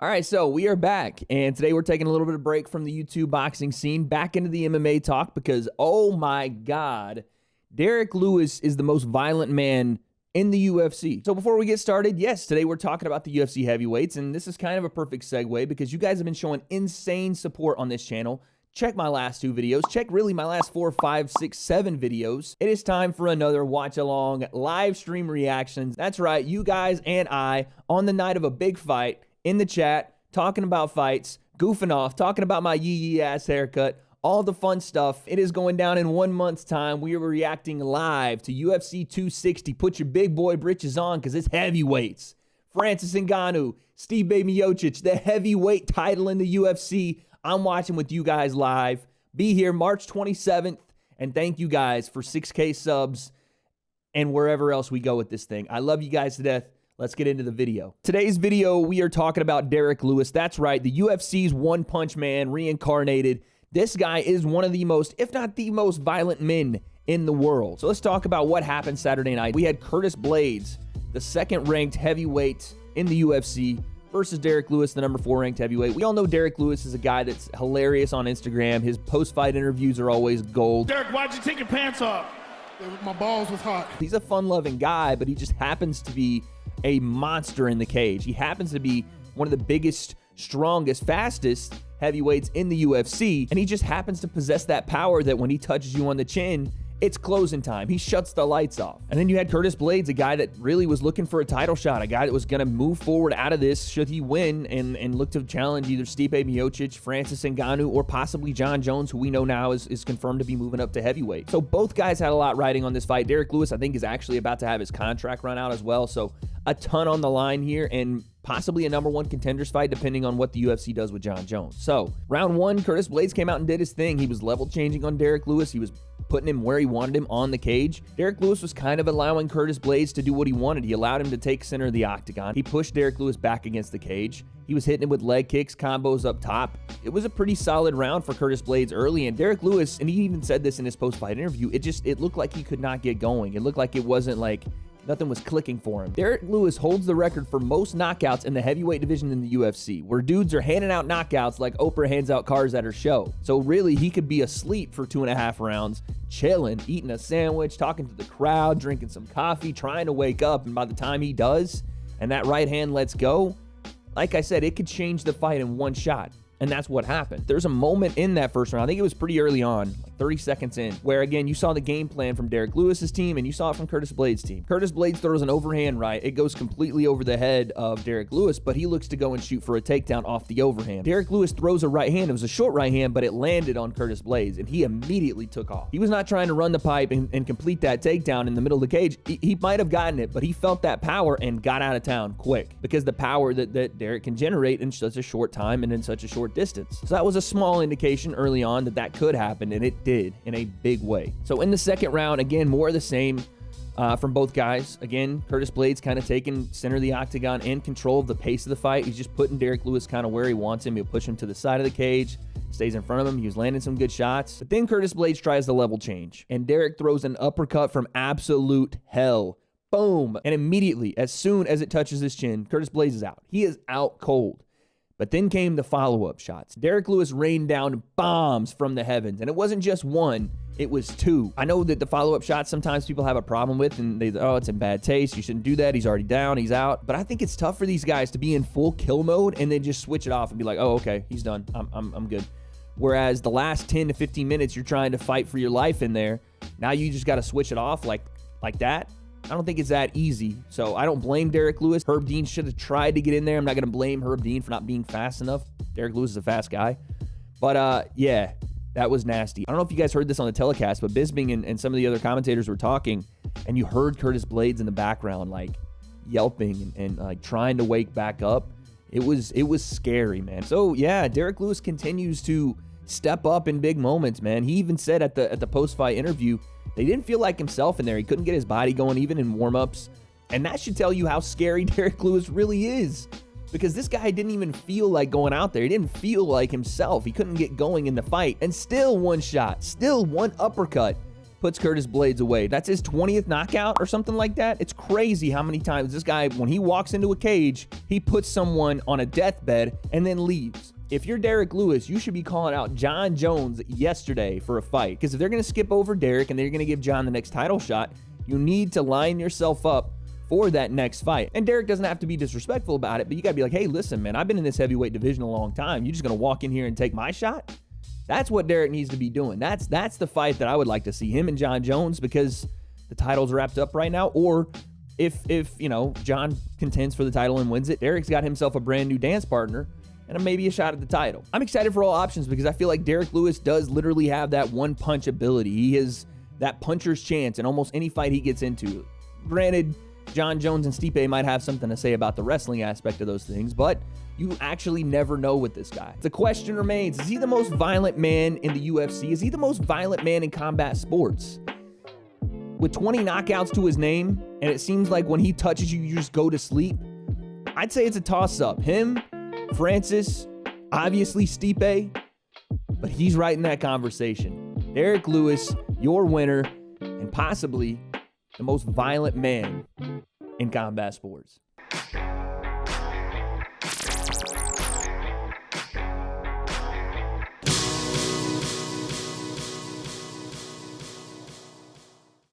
All right, so we are back, and today we're taking a little bit of break from the YouTube boxing scene, back into the MMA talk, because, oh my God, Derrick Lewis is the most violent man in the UFC. So before we get started, yes, today we're talking about the UFC heavyweights, and this is kind of a perfect segue because you guys have been showing insane support on this channel. Check my last 2 videos. Check really my last 4, 5, 6, 7 videos. It is time for another watch-along live stream reactions. That's right, you guys and I, on the night of a big fight, in the chat, talking about fights, goofing off, talking about my yee-yee ass haircut, all the fun stuff. It is going down in 1 month's time. We are reacting live to UFC 260. Put your big boy britches on because it's heavyweights. Francis Ngannou, Stipe Miocic, the heavyweight title in the UFC. I'm watching with you guys live. Be here March 27th. And thank you guys for 6K subs and wherever else we go with this thing. I love you guys to death. Let's get into the video. Today's video, we are talking about Derrick Lewis. That's right, the UFC's one-punch man reincarnated. This guy is one of the most, if not the most violent men in the world. So let's talk about what happened Saturday night. We had Curtis Blaydes, the second-ranked heavyweight in the UFC, versus Derrick Lewis, the number 4 ranked heavyweight. We all know Derrick Lewis is a guy that's hilarious on Instagram. His post-fight interviews are always gold. Derrick, why'd you take your pants off? My balls was hot. He's a fun-loving guy, but he just happens to be a monster in the cage. He happens to be one of the biggest, strongest, fastest heavyweights in the UFC, and he just happens to possess that power that when he touches you on the chin, it's closing time. He shuts the lights off. And then you had Curtis Blaydes, a guy that really was looking for a title shot, a guy that was going to move forward out of this should he win and look to challenge either Stipe Miocic, Francis Ngannou, or possibly John Jones, who we know now is confirmed to be moving up to heavyweight. So both guys had a lot riding on this fight. Derrick Lewis, I think, is actually about to have his contract run out as well. So a ton on the line here, and possibly a number 1 contenders fight depending on what the UFC does with John Jones. So round 1, Curtis Blaydes came out and did his thing. He was level changing on Derrick Lewis. He was putting him where he wanted him on the cage. Derrick Lewis was kind of allowing Curtis Blaydes to do what he wanted. He allowed him to take center of the octagon. He pushed Derrick Lewis back against the cage. He was hitting him with leg kicks, combos up top. It was a pretty solid round for Curtis Blaydes early, and Derrick Lewis, and he even said this in his post-fight interview, it looked like he could not get going. It looked like it wasn't like nothing was clicking for him. Derrick Lewis holds the record for most knockouts in the heavyweight division in the UFC, where dudes are handing out knockouts like Oprah hands out cars at her show. So really, he could be asleep for 2.5 rounds, chilling, eating a sandwich, talking to the crowd, drinking some coffee, trying to wake up, and by the time he does, and that right hand lets go, like I said, it could change the fight in one shot. And that's what happened. There's a moment in that first round, I think it was pretty early on, like 30 seconds in, where again, you saw the game plan from Derrick Lewis's team and you saw it from Curtis Blaydes' team. Curtis Blaydes throws an overhand right. It goes completely over the head of Derrick Lewis, but he looks to go and shoot for a takedown off the overhand. Derrick Lewis throws a right hand. It was a short right hand, but it landed on Curtis Blaydes and he immediately took off. He was not trying to run the pipe and complete that takedown in the middle of the cage. He might have gotten it, but he felt that power and got out of town quick because the power that Derrick can generate in such a short time and in such a short distance. So that was a small indication early on that could happen, and it did in a big way. So in the second round, again, more of the same from both guys. Again, Curtis Blaydes kind of taking center of the octagon and control of the pace of the fight. He's just putting Derrick Lewis kind of where he wants him. He'll push him to the side of the cage, stays in front of him. He was landing some good shots. But then Curtis Blaydes tries the level change, and Derrick throws an uppercut from absolute hell. Boom. And immediately, as soon as it touches his chin, Curtis Blaydes is out. He is out cold. But then came the follow-up shots. Derrick Lewis rained down bombs from the heavens, and it wasn't just one, it was 2. I know that the follow-up shots sometimes people have a problem with, and oh, it's in bad taste, you shouldn't do that, he's already down, he's out. But I think it's tough for these guys to be in full kill mode and then just switch it off and be like, oh, okay, he's done, I'm good. Whereas the last 10 to 15 minutes, you're trying to fight for your life in there. Now you just got to switch it off like that. I don't think it's that easy, so I don't blame Derrick Lewis. Herb Dean should have tried to get in there. I'm not going to blame Herb Dean for not being fast enough. Derrick Lewis is a fast guy. But, yeah, that was nasty. I don't know if you guys heard this on the telecast, but Bisping and some of the other commentators were talking, and you heard Curtis Blaydes in the background, like, yelping and like, trying to wake back up. It was scary, man. So, yeah, Derrick Lewis continues to step up in big moments, man. He even said at the post-fight interview, they didn't feel like himself in there. He couldn't get his body going even in warm-ups. And that should tell you how scary Derrick Lewis really is. Because this guy didn't even feel like going out there. He didn't feel like himself. He couldn't get going in the fight. And still one shot, still one uppercut puts Curtis Blaydes away. That's his 20th knockout or something like that. It's crazy how many times this guy, when he walks into a cage, he puts someone on a deathbed and then leaves. If you're Derrick Lewis, you should be calling out John Jones yesterday for a fight. Because if they're going to skip over Derrick and they're going to give John the next title shot, you need to line yourself up for that next fight. And Derrick doesn't have to be disrespectful about it, but you got to be like, hey, listen, man, I've been in this heavyweight division a long time. You just going to walk in here and take my shot? That's what Derrick needs to be doing. That's the fight that I would like to see, him and John Jones, because the title's wrapped up right now. Or if John contends for the title and wins it, Derrick's got himself a brand new dance partner and maybe a shot at the title. I'm excited for all options because I feel like Derrick Lewis does literally have that one punch ability. He has that puncher's chance in almost any fight he gets into. Granted, John Jones and Stipe might have something to say about the wrestling aspect of those things, but you actually never know with this guy. The question remains, is he the most violent man in the UFC? Is he the most violent man in combat sports? With 20 knockouts to his name, and it seems like when he touches you, you just go to sleep, I'd say it's a toss-up. Him, Francis, obviously Stipe, but he's right in that conversation. Derrick Lewis, your winner, and possibly the most violent man in combat sports.